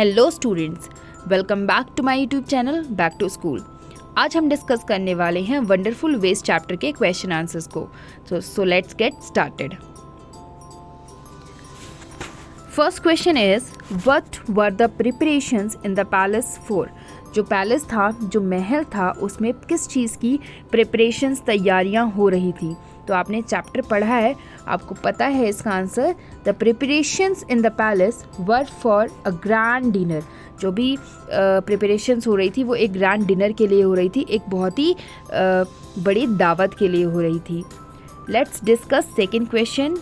Hello students, welcome back to my YouTube channel back to school. आज हम discuss करने वाले हैं वंडरफुल वेज चैप्टर के क्वेश्चन आंसर्स को। So let's get started. First question is what were the preparations in the palace for. जो palace था, जो महल था, उसमें किस चीज़ की प्रिपरेशंस, तैयारियां हो रही थी। तो आपने चैप्टर पढ़ा है, आपको पता है इसका answer. The preparations in the palace were for a grand dinner. जो भी प्रिपरेशंस हो रही थी वो एक ग्रैंड डिनर के लिए हो रही थी, एक बहुत ही बड़ी दावत के लिए हो रही थी। Let's discuss second question.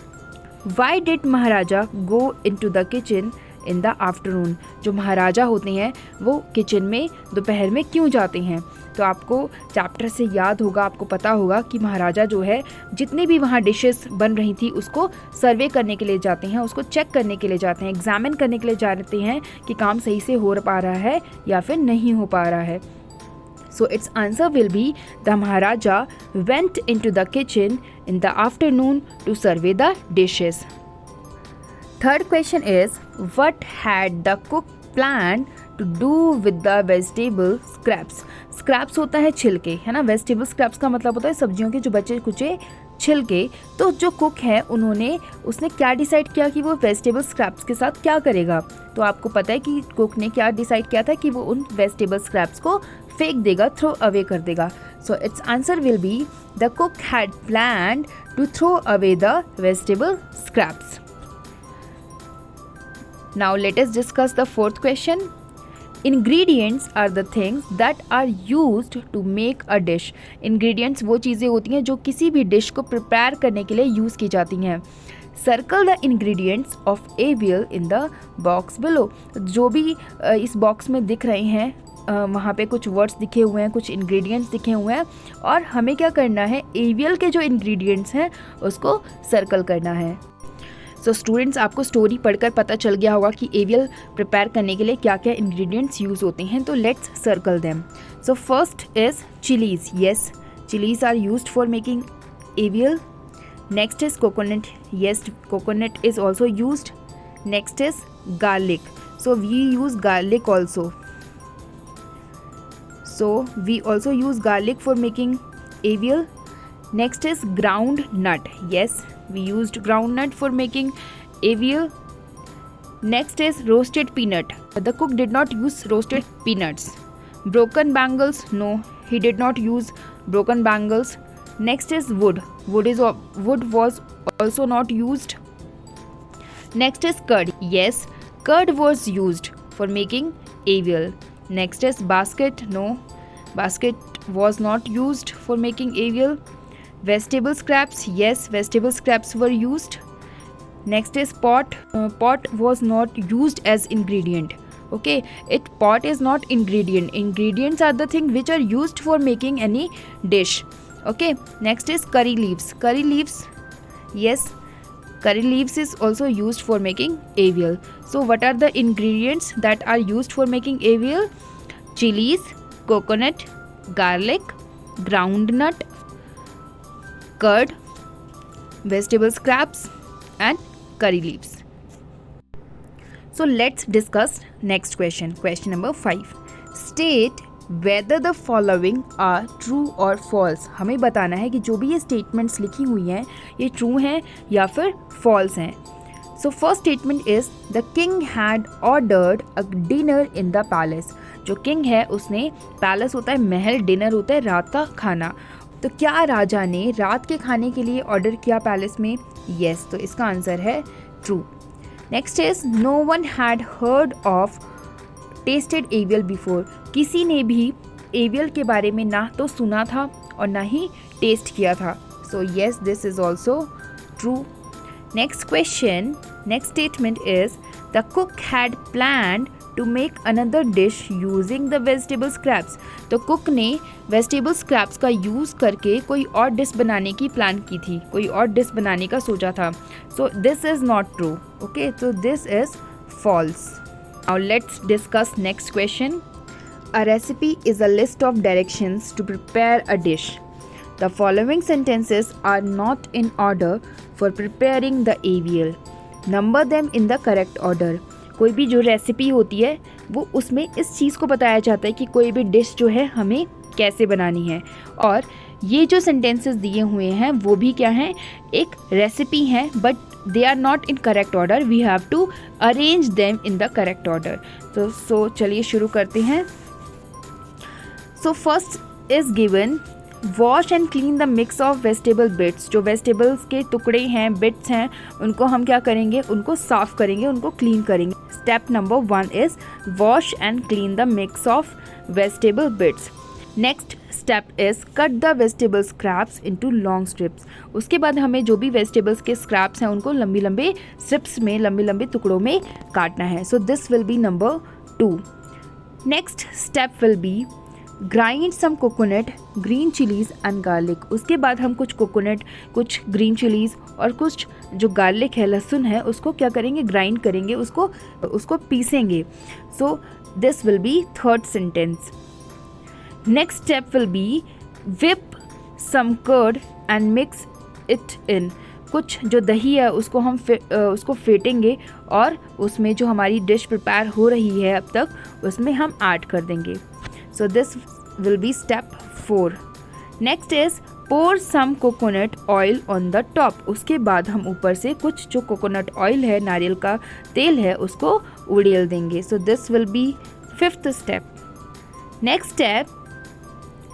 Why did Maharaja go into the kitchen in the afternoon. जो महाराजा होते हैं वो किचन में दोपहर में क्यों जाते हैं। तो आपको चैप्टर से याद होगा, आपको पता होगा कि महाराजा जो है जितनी भी वहाँ डिशेस बन रही थी उसको सर्वे करने के लिए जाते हैं, उसको चेक करने के लिए जाते हैं, एग्जामिन करने के लिए जाते हैं कि काम सही से हो पा रहा है या फिर नहीं हो पा रहा है। So its answer will be the Maharaja went into the kitchen in the afternoon to survey the dishes. Third question is what had the cook planned to do with the vegetable scraps. Scraps होता है छिलके, है ना। Vegetable scraps का मतलब होता है सब्जियों के जो बचे कुचे छिलके। तो जो कुक है उसने क्या डिसाइड किया कि वो वेजिटेबल स्क्रैप्स के साथ क्या करेगा। तो आपको पता है कि कुक ने क्या डिसाइड किया था कि वो उन वेजिटेबल स्क्रैप्स को फेंक देगा, थ्रो अवे कर देगा। So its answer will be the cook had planned to throw away the vegetable scraps. Now let us discuss the fourth question. Ingredients are the things that are used to make a dish. Ingredients वो चीज़ें होती हैं जो किसी भी dish को prepare करने के लिए यूज़ की जाती हैं। Circle the ingredients of avial in the box below. जो भी इस बॉक्स में दिख रहे हैं वहाँ पे कुछ वर्ड्स दिखे हुए हैं, कुछ इंग्रेडिएंट्स दिखे हुए हैं और हमें क्या करना है, एवियल के जो इंग्रेडिएंट्स हैं उसको सर्कल करना है। सो स्टूडेंट्स, आपको स्टोरी पढ़कर पता चल गया होगा कि एवियल प्रिपेयर करने के लिए क्या क्या इंग्रेडिएंट्स यूज़ होते हैं। तो let's circle them. So first is chillies. Yes, chillies are used for making avial. Next is coconut. Yes, coconut is also used. Next is garlic. So we use garlic also. So we also use garlic for making avial. Next is ground nut. Yes, we used ground nut for making avial. Next is roasted peanut. The cook did not use roasted peanuts. Broken bangles. No, he did not use broken bangles. Next is wood. Wood was also not used. Next is curd. Yes, curd was used for making avial. Next is basket. No, basket was not used for making avial. Vegetable scraps. Yes, vegetable scraps were used. Next is pot. Pot was not used as ingredient. Okay, pot is not ingredient. Ingredients are the thing which are used for making any dish. Okay, next is curry leaves. Curry leaves. Yes, curry leaves is also used for making avial. So what are the ingredients that are used for making avial? Chilies, coconut, garlic, ground nut, curd, vegetable scraps and curry leaves. So let's discuss next question. Question number 5. State whether the following are true or false. हमें बताना है कि जो भी ये statements लिखी हुई हैं ये ट्रू हैं या फिर फॉल्स हैं। So first statement is the king had ordered a dinner in the palace. जो किंग है उसने, पैलेस होता है महल, डिनर होता है रात का खाना। तो क्या राजा ने रात के खाने के लिए ऑर्डर किया पैलेस में? यस, तो इसका आंसर है true. Next is no one had heard of tasted avial before. किसी ने भी एवियल के बारे में ना तो सुना था और ना ही टेस्ट किया था। So yes, this is also true. Next question, next statement is the cook had planned to make another dish using the vegetable scraps. तो कुक ने vegetable scraps का यूज़ करके कोई और डिश बनाने की प्लान की थी, कोई और डिश बनाने का सोचा था। So this is not true. Okay, so this is false. Now let's discuss next question. A recipe is a list of directions to prepare a dish. The following sentences are not in order for preparing the avial. Number them in the correct order. कोई भी जो recipe होती है वो उसमें इस चीज़ को बताया जाता है कि कोई भी डिश जो है हमें कैसे बनानी है। और ये जो सेंटेंसेस दिए हुए हैं वो भी क्या हैं, एक रेसिपी हैं, but they are not in correct order, we have to arrange them in the correct order. So चलिए शुरू करते हैं। So first is given wash and clean the mix of vegetable bits. जो वेजिटेबल्स के टुकड़े हैं, bits हैं, उनको हम क्या करेंगे, उनको साफ करेंगे, उनको क्लीन करेंगे। Step number 1 is wash and clean the mix of vegetable bits. Next step is cut the vegetable scraps into long strips. उसके बाद हमें जो भी वेजिटेबल्स के स्क्रैप्स हैं उनको लंबी लंबे स्ट्रिप्स में, लंबे लंबे टुकड़ों में काटना है। So this will be number 2। Next step will be grind some coconut, green chillies and garlic. उसके बाद हम कुछ कोकोनट, कुछ ग्रीन चिलीज़ और कुछ जो गार्लिक है, लहसुन है, उसको क्या करेंगे, ग्राइंड करेंगे, उसको पीसेंगे। So this will be third sentence. Next step will be whip some curd and mix it in. कुछ जो दही है उसको हम उसको फेंटेंगे और उसमें जो हमारी डिश प्रिपेयर हो रही है अब तक उसमें हम ऐड कर देंगे। So this will be step 4. Next is pour some coconut oil on the top. उसके बाद हम ऊपर से कुछ जो कोकोनट ऑयल है, नारियल का तेल है, उसको उड़ेल देंगे। So this will be 5th step. Next step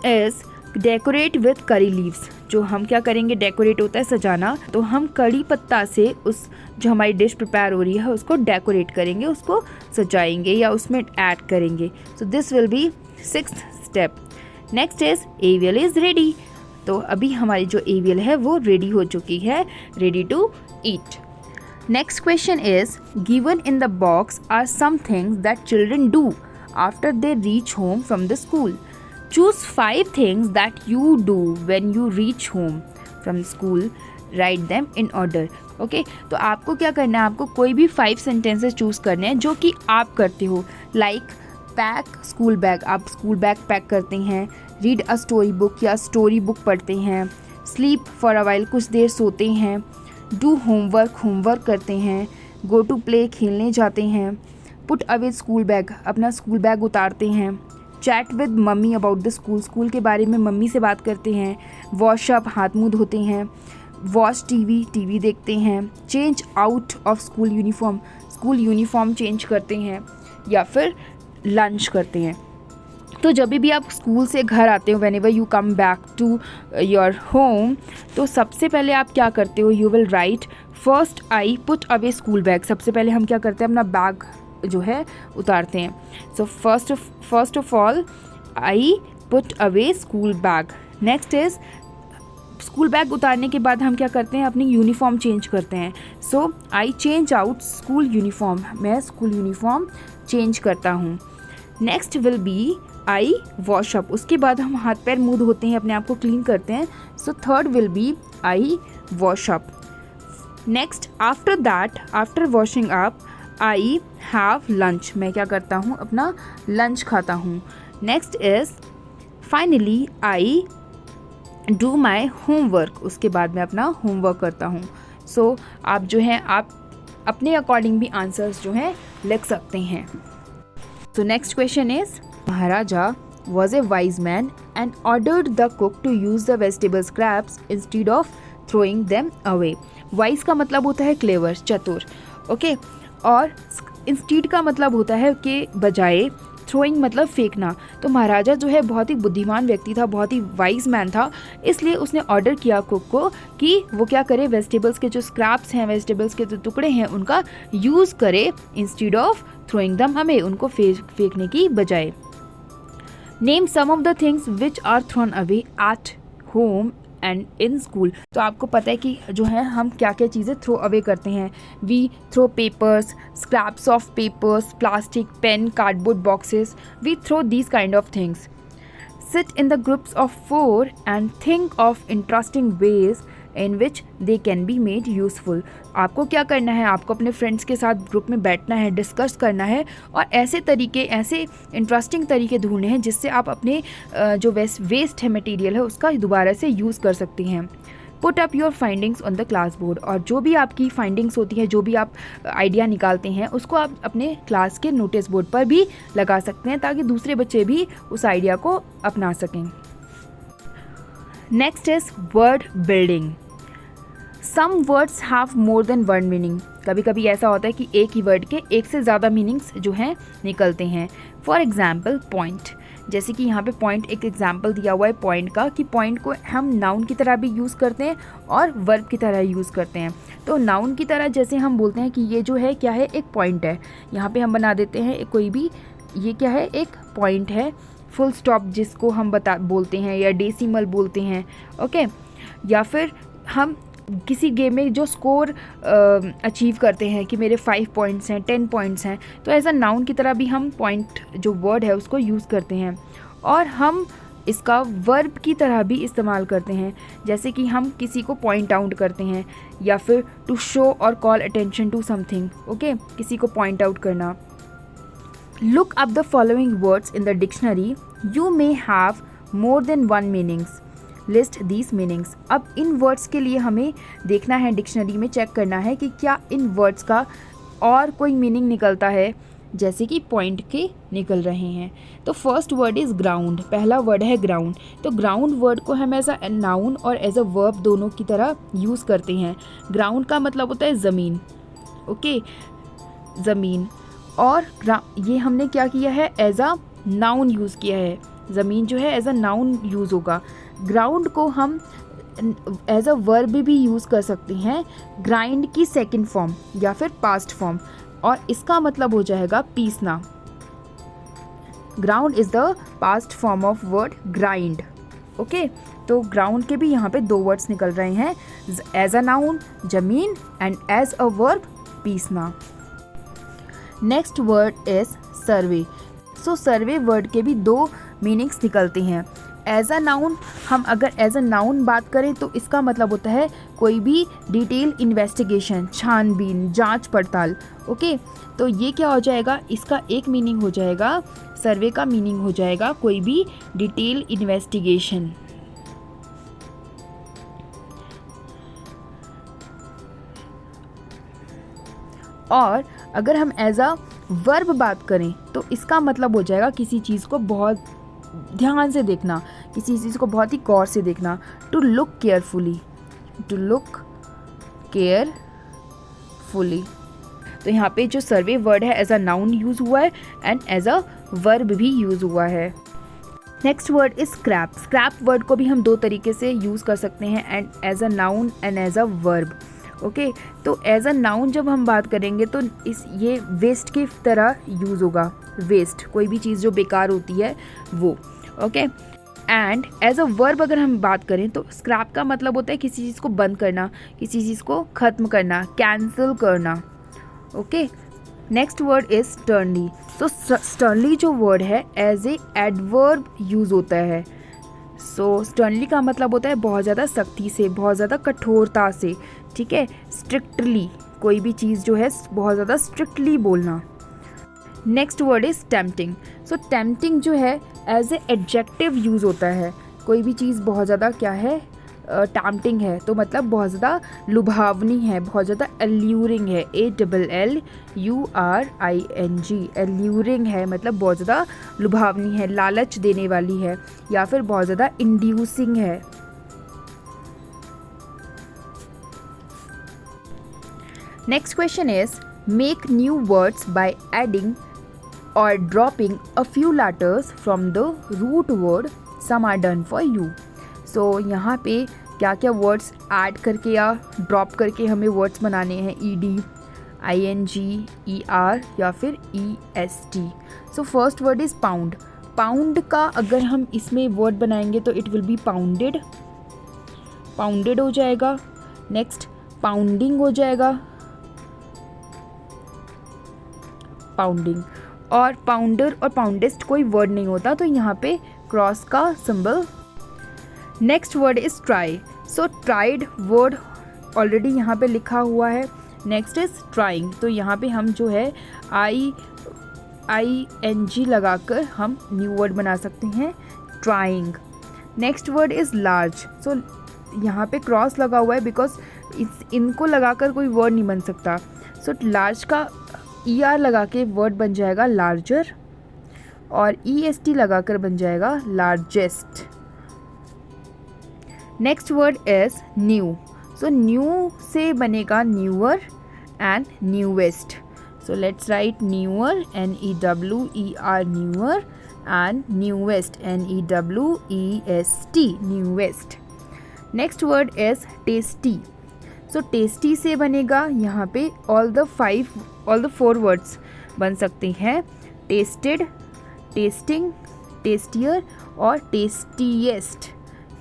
is decorate with curry leaves. जो हम क्या करेंगे, डेकोरेट होता है सजाना, तो हम कड़ी पत्ता से उस जो हमारी डिश प्रिपेयर हो रही है उसको डेकोरेट करेंगे, उसको सजाएंगे या उसमें ऐड करेंगे। सो this will B 6th step. Next is AVL is ready. तो अभी हमारी जो एवियल है वो रेडी हो चुकी है, ready to eat. Next question is given in the box are some things that children do after they reach home from the school. Choose 5 things that you do when you reach home from school. Write them in order. Okay? तो आपको क्या करना है, आपको कोई भी 5 sentences choose करने हैं जो कि आप करते हो। लाइक पैक स्कूल बैग, आप स्कूल बैग पैक करते हैं। रीड अ स्टोरी बुक या स्टोरी बुक पढ़ते हैं। स्लीप फॉर अ वाइल, कुछ देर सोते हैं। डू होमवर्क करते हैं। गो टू प्ले, खेलने जाते हैं। पुट अवे स्कूल बैग, अपना स्कूल बैग उतारते हैं। Chat with mummy about the school के बारे में मम्मी से बात करते हैं। वॉश अप, हाथ मुँह धोते हैं। वॉच टीवी देखते हैं। Change out of school uniform change करते हैं या फिर लंच करते हैं। तो जब भी आप स्कूल से घर आते हो, whenever you come back to your home, तो सबसे पहले आप क्या करते हो, you will write first I put away school bag. सबसे पहले हम क्या करते हैं, अपना बैग जो है उतारते हैं। So first of all I put away school bag. Next is school bag उतारने के बाद हम क्या करते हैं, अपनी यूनिफॉर्म चेंज करते हैं। So I change out school uniform, मैं स्कूल यूनिफॉर्म चेंज करता हूँ। Next will be I wash up, उसके बाद हम हाथ पैर मुँह धोते हैं, अपने आप को क्लीन करते हैं। So third will be I wash up. Next after that, after washing up I have lunch, मैं क्या करता हूँ, अपना लंच खाता हूँ। Next is finally I do my homework, उसके बाद मैं अपना होमवर्क करता हूँ। सो आप जो हैं आप अपने अकॉर्डिंग भी आंसर्स जो हैं लिख सकते हैं। So next question is Maharaja was a wise man and ordered the cook to use the vegetable scraps instead of throwing them away. Wise का मतलब होता है clever, चतुर, ओके, और इंस्टीड का मतलब होता है कि बजाय, थ्रोइंग मतलब फेंकना। तो महाराजा जो है बहुत ही बुद्धिमान व्यक्ति था, बहुत ही वाइज मैन था, इसलिए उसने ऑर्डर किया कुक को कि वो क्या करे, वेजिटेबल्स के जो स्क्रैप्स हैं, वेजिटेबल्स के जो टुकड़े हैं, उनका यूज़ करे instead of throwing them away, उनको फेंकने की बजाय। Name some of the things which are thrown away at home and in school. तो आपको पता है कि जो है हम क्या क्या चीज़ें थ्रो अवे करते हैं। We throw papers, scraps of papers, plastic, pen, cardboard boxes, we throw these kind of things. Sit in the groups of 4 and think of interesting ways in which they can be made useful. आपको क्या करना है, आपको अपने friends के साथ group में बैठना है, डिस्कस करना है और ऐसे इंटरेस्टिंग तरीके ढूंढने हैं जिससे आप अपने जो वेस्ट है मटेरियल है उसका दोबारा से यूज़ कर सकते हैं। Put up your findings on the class board, और जो भी आपकी फाइंडिंग्स होती है, जो भी आप आइडिया निकालते हैं, उसको आप अपने क्लास के नोटिस बोर्ड पर भी लगा सकते हैं ताकि दूसरे बच्चे भी उस आइडिया को अपना सकें। Next is word building. Some words have more than one meaning. कभी कभी ऐसा होता है कि एक ही वर्ड के एक से ज़्यादा मीनिंग्स जो हैं निकलते हैं। फॉर एग्जाम्पल पॉइंट, जैसे कि यहाँ पे पॉइंट एक एग्जाम्पल दिया हुआ है पॉइंट का, कि पॉइंट को हम नाउन की तरह भी यूज़ करते हैं और वर्ब की तरह यूज़ करते हैं। तो नाउन की तरह जैसे हम बोलते हैं कि ये जो है क्या है, एक पॉइंट है, यहाँ पे हम बना देते हैं कोई भी, ये क्या है, एक पॉइंट है, फुल स्टॉप जिसको हम बोलते हैं, या डेसिमल बोलते हैं, ओके। या फिर हम किसी गेम में जो स्कोर अचीव करते हैं कि मेरे 5 पॉइंट्स हैं, 10 पॉइंट्स हैं, तो एज अ नाउन की तरह भी हम पॉइंट जो वर्ड है उसको यूज़ करते हैं। और हम इसका वर्ब की तरह भी इस्तेमाल करते हैं, जैसे कि हम किसी को पॉइंट आउट करते हैं, या फिर टू शो और call attention to something, okay, किसी को पॉइंट आउट करना। Look up the following words in the dictionary, you may have more than one meanings, list these meanings. अब इन वर्ड्स के लिए हमें देखना है, डिक्शनरी में चेक करना है कि क्या इन वर्ड्स का और कोई मीनिंग निकलता है, जैसे कि पॉइंट के निकल रहे हैं। तो फर्स्ट वर्ड इज़ ग्राउंड, पहला वर्ड है ग्राउंड। तो ग्राउंड वर्ड को हम एज अ नाउन और एज अ वर्ब दोनों की तरह यूज़ करते हैं। ग्राउंड का मतलब होता है ज़मीन, ओके, ज़मीन। और ये हमने क्या किया है, एज अ नाउन यूज़ किया है, ज़मीन जो है एज अ नाउन यूज़ होगा। ग्राउंड को हम एज अ वर्ब भी यूज़ कर सकते हैं, ग्राइंड की सेकंड फॉर्म या फिर पास्ट फॉर्म, और इसका मतलब हो जाएगा पीसना। Ground is the past form of word grind, okay. तो ग्राउंड के भी यहाँ पे 2 वर्ड्स निकल रहे हैं, एज अ नाउन ज़मीन एंड एज अ वर्ब पीसना। Next word is survey. So survey word के भी 2 मीनिंग्स निकलते हैं। एज अ नाउन, हम अगर एज अ नाउन बात करें तो इसका मतलब होता है कोई भी डिटेल इन्वेस्टिगेशन, छानबीन, जांच पड़ताल, ओके। तो ये क्या हो जाएगा, इसका एक मीनिंग हो जाएगा, सर्वे का मीनिंग हो जाएगा कोई भी डिटेल इन्वेस्टिगेशन। और अगर हम एज अ वर्ब बात करें तो इसका मतलब हो जाएगा किसी चीज़ को बहुत ध्यान से देखना, किसी चीज़ को बहुत ही गौर से देखना। To look carefully, to look carefully. तो यहाँ पे जो सर्वे वर्ड है एज अ नाउन यूज़ हुआ है एंड एज अ वर्ब भी यूज़ हुआ है। Next word is scrap. Scrap word को भी हम 2 तरीके से यूज़ कर सकते हैं, and as a noun and as a verb, okay. तो एज अ नाउन जब हम बात करेंगे तो ये वेस्ट की तरह यूज़ होगा, वेस्ट, कोई भी चीज़ जो बेकार होती है वो, okay. And as a verb अगर हम बात करें तो स्क्रैप का मतलब होता है किसी चीज़ को बंद करना, किसी चीज़ को ख़त्म करना, कैंसिल करना, okay. Next word is sternly. तो स्टर्नली जो वर्ड है एज ए एडवर्ब यूज़ होता है। सो स्टर्नली का मतलब होता है बहुत ज़्यादा सख्ती से, बहुत ज़्यादा कठोरता से, ठीक है। स्ट्रिक्टली, कोई भी चीज़ जो है बहुत ज़्यादा स्ट्रिक्टली बोलना। Next word is tempting. So tempting जो है एज ए एडजेक्टिव यूज़ होता है, कोई भी चीज़ बहुत ज़्यादा क्या है, टेम्पटिंग है, तो मतलब बहुत ज़्यादा लुभावनी है, बहुत ज़्यादा एल्यूरिंग है, ALLURING, एल्यूरिंग है, मतलब बहुत ज़्यादा लुभावनी है, लालच देने वाली है, या फिर बहुत ज़्यादा इंड्यूसिंग है। Next question is make new words by adding or dropping a few letters from the root word, some are done for you। so यहाँ पे क्या क्या वर्ड्स ऐड करके या ड्रॉप करके हमें वर्ड्स बनाने हैं, ED, ING, ER या फिर EST। So first word is pound. Pound का अगर हम इसमें वर्ड बनाएंगे तो it will be pounded, pounded हो जाएगा। नेक्स्ट पाउंडिंग हो जाएगा, पाउंडिंग। और पाउंडर और पाउंडेस्ट कोई वर्ड नहीं होता, तो यहाँ पे क्रॉस का symbol. Next word is try. So tried word already यहाँ पे लिखा हुआ है। नेक्स्ट इज ट्राइंग, तो यहाँ पे हम जो है ING लगाकर हम न्यू वर्ड बना सकते हैं, trying. Next word is large. So यहाँ पे क्रॉस लगा हुआ है बिकॉज इनको लगाकर कोई वर्ड नहीं बन सकता. सो लार्ज का ER लगा के वर्ड बन जाएगा लार्जर और EST लगाकर बन जाएगा largest. Next word is new. So new से बनेगा newer and newest. So let's write newer NEWER newer and newest NEWEST newest. next word is tasty. so tasty से बनेगा यहाँ पे all the 4 words बन सकते हैं. tasted, tasting, tastier और tastiest.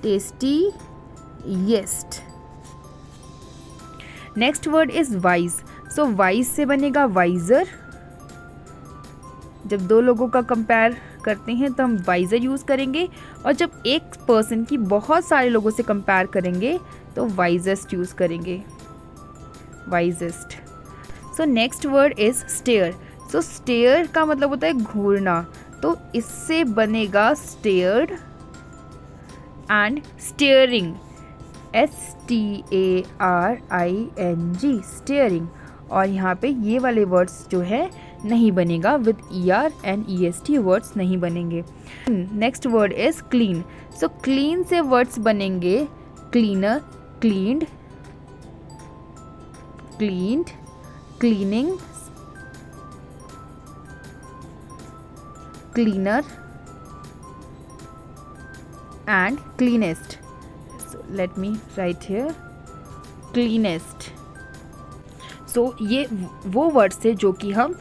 tastiest. next word is wise. so wise से बनेगा wiser. जब दो लोगों का कंपेयर करते हैं तो हम वाइजर यूज़ करेंगे और जब एक पर्सन की बहुत सारे लोगों से कंपेयर करेंगे तो वाइजेस्ट यूज़ करेंगे. Wisest. So next word is stare. So stare का मतलब होता है घूरना, तो इससे बनेगा stared and staring. STARING staring. और यहाँ पे ये वाले वर्ड्स जो है नहीं बनेगा, with ER and EST words नहीं बनेंगे. Next word is clean. So clean से वर्ड्स बनेंगे cleaner, cleaned, cleaned, cleaning, cleaner and cleanest. So let me write here cleanest. So ये वो वर्ड्स थे जो कि हम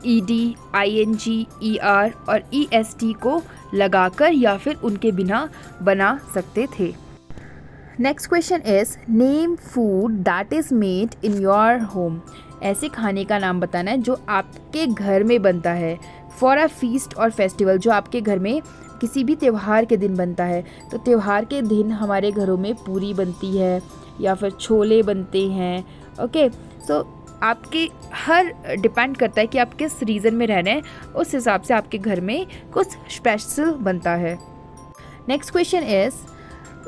ED, ING, ER और EST को लगाकर या फिर उनके बिना बना सकते थे. Next question is name food that is made in your home. ऐसे खाने का नाम बताना है जो आपके घर में बनता है. फॉर अ फीस्ट और फेस्टिवल, जो आपके घर में किसी भी त्यौहार के दिन बनता है. तो त्यौहार के दिन हमारे घरों में पूरी बनती है या फिर छोले बनते हैं. ओके, सो आपके हर डिपेंड करता है कि आप किस रीजन में रह रहे हैं, उस हिसाब से आपके घर में कुछ स्पेशल बनता है. Next question is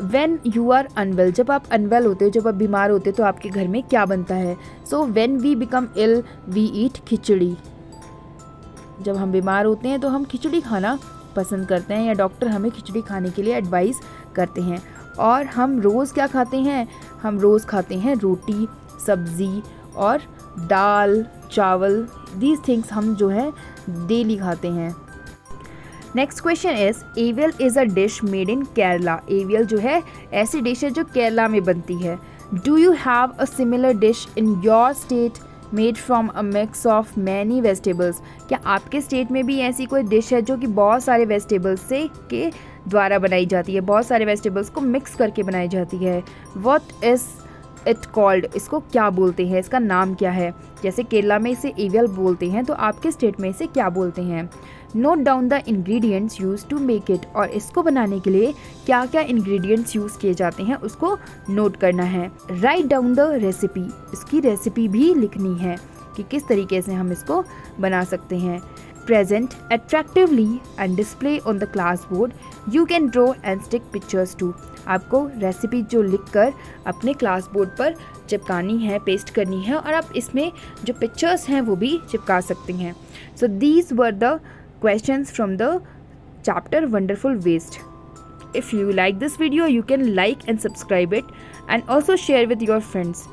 when you are unwell. जब आप अनवेल होते हो, जब आप बीमार होते हो तो आपके घर में क्या बनता है. So when we become ill we eat khichdi. जब हम बीमार होते हैं तो हम खिचड़ी खाना पसंद करते हैं या डॉक्टर हमें खिचड़ी खाने के लिए एडवाइस करते हैं. और हम रोज़ क्या खाते हैं, हम रोज़ खाते हैं रोटी, सब्ज़ी और दाल, चावल. दीज थिंग्स हम जो है डेली खाते हैं. Next question is AVL is a dish made in Kerala. AVL जो है ऐसी डिश है जो केरला में बनती है. Do you have a similar dish in your state made from a mix of many vegetables. क्या आपके स्टेट में भी ऐसी कोई डिश है जो कि बहुत सारे वेजिटेबल्स से के द्वारा बनाई जाती है, बहुत सारे वेजिटेबल्स को मिक्स करके बनाई जाती है. What is it called. इसको क्या बोलते हैं, इसका नाम क्या है. जैसे केरला में इसे एवियल बोलते हैं तो आपके स्टेट में इसे क्या बोलते हैं. Note down the ingredients use to make it. और इसको बनाने के लिए क्या क्या इंग्रेडिएंट्स यूज़ किए जाते हैं उसको नोट करना है. Write down the recipe. इसकी रेसिपी भी लिखनी है कि किस तरीके से हम इसको बना सकते हैं. Present attractively and display on the class board. You can draw and stick pictures too. आपको रेसिपी जो लिखकर अपने क्लास बोर्ड पर चिपकानी है, पेस्ट करनी है और आप इसमें जो पिक्चर्स हैं वो भी चिपका सकते हैं. So these were the questions from the chapter Wonderful Waste. If you like this video, you can like and subscribe it and also share with your friends.